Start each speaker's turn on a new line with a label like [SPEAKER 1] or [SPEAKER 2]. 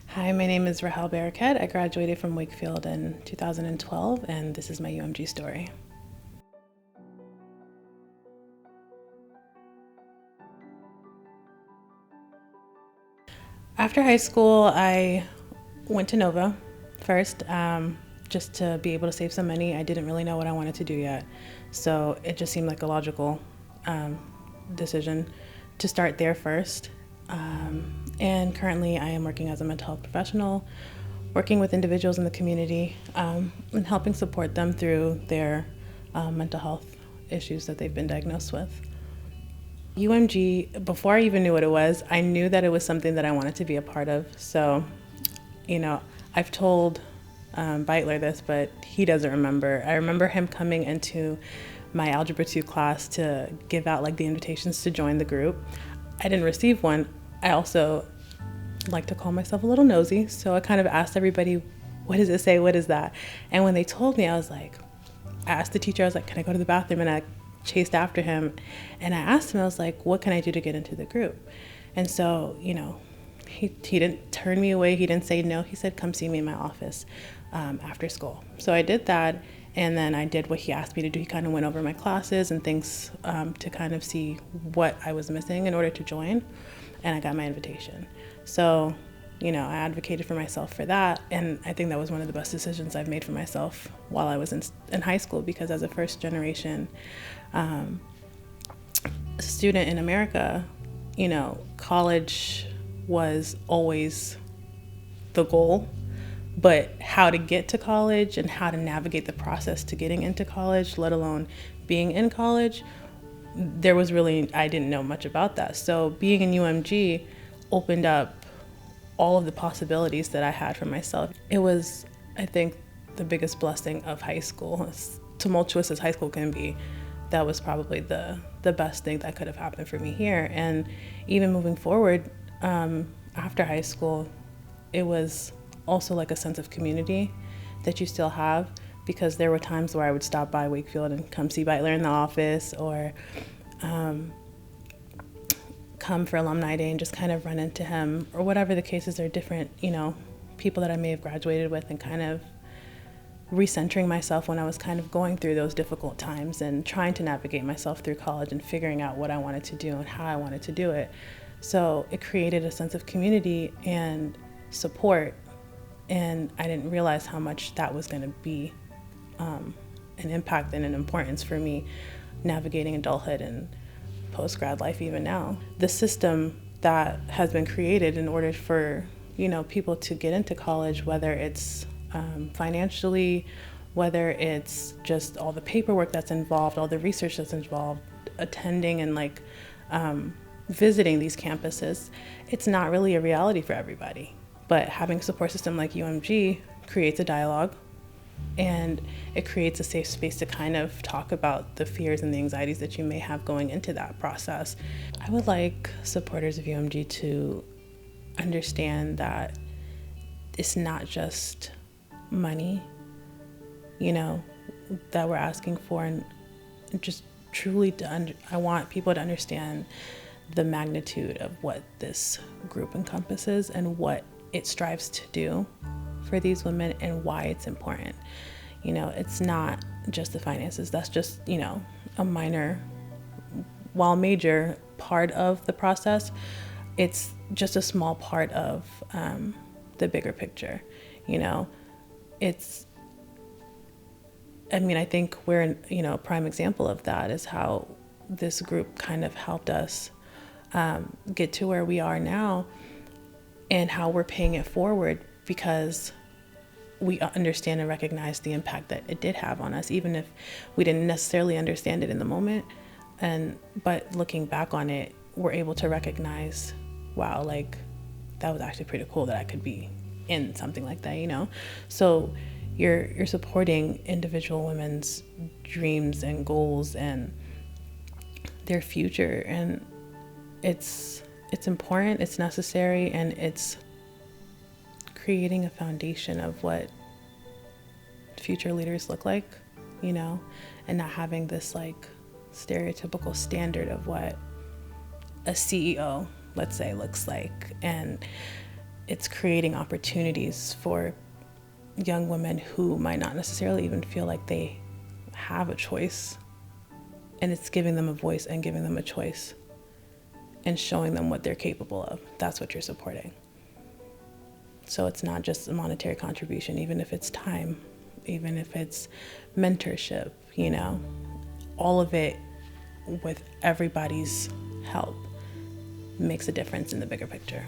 [SPEAKER 1] Hi, my name is Rahel Bereket. I graduated from Wakefield in 2012, and this is my UMG story. After high school, I went to Nova first, just to be able to save some money. I didn't really know what I wanted to do yet, so it just seemed like a logical decision to start there first. And currently, I am working as a mental health professional, working with individuals in the community and helping support them through their mental health issues that they've been diagnosed with. UMG, before I even knew what it was, I knew that it was something that I wanted to be a part of. So, I've told Beitler this, but he doesn't remember. I remember him coming into my Algebra 2 class to give out like the invitations to join the group. I didn't receive one. I also like to call myself a little nosy, so I kind of asked everybody, what does it say? What is that? And when they told me, I asked the teacher, I was like, can I go to the bathroom? And I chased after him and I asked him, I was like, what can I do to get into the group? And so, he didn't turn me away. He didn't say no. He said, come see me in my office after school. So I did that. And then I did what he asked me to do. He kind of went over my classes and things to kind of see what I was missing in order to join. And I got my invitation. So, I advocated for myself for that. And I think that was one of the best decisions I've made for myself while I was in high school, because as a first generation student in America, college was always the goal, but how to get to college and how to navigate the process to getting into college, let alone being in college, I didn't know much about that. So being in UMG opened up all of the possibilities that I had for myself. It was, I think, the biggest blessing of high school. As tumultuous as high school can be, that was probably the best thing that could have happened for me here. And even moving forward, after high school, it was also like a sense of community that you still have, because there were times where I would stop by Wakefield and come see Beitler in the office, or come for alumni day and just kind of run into him, or whatever the cases are, different, people that I may have graduated with, and kind of recentering myself when I was kind of going through those difficult times and trying to navigate myself through college and figuring out what I wanted to do and how I wanted to do it. So it created a sense of community and support, and I didn't realize how much that was going to be an impact and an importance for me navigating adulthood and post-grad life even now. The system that has been created in order for people to get into college, whether it's financially, whether it's just all the paperwork that's involved, all the research that's involved, attending and visiting these campuses, it's not really a reality for everybody. But having a support system like UMG creates a dialogue, and it creates a safe space to kind of talk about the fears and the anxieties that you may have going into that process. I would like supporters of UMG to understand it's not just money, that we're asking for, and just truly I want people to understand the magnitude of what this group encompasses and what it strives to do for these women and why it's important. It's not just the finances. That's just, a minor, while major part of the process. It's just a small part of the bigger picture. I think we're a prime example of that is how this group kind of helped us get to where we are now, and how we're paying it forward, because we understand and recognize the impact that it did have on us, even if we didn't necessarily understand it in the moment. But looking back on it, we're able to recognize, wow, that was actually pretty cool that I could be in something like that, So you're supporting individual women's dreams and goals and their future, and it's important, it's necessary, and it's creating a foundation of what future leaders look like, and not having this stereotypical standard of what a CEO, let's say, looks like. And it's creating opportunities for young women who might not necessarily even feel like they have a choice. And it's giving them a voice and giving them a choice and showing them what they're capable of. That's what you're supporting. So it's not just a monetary contribution, even if it's time, even if it's mentorship, you know, all of it with everybody's help makes a difference in the bigger picture.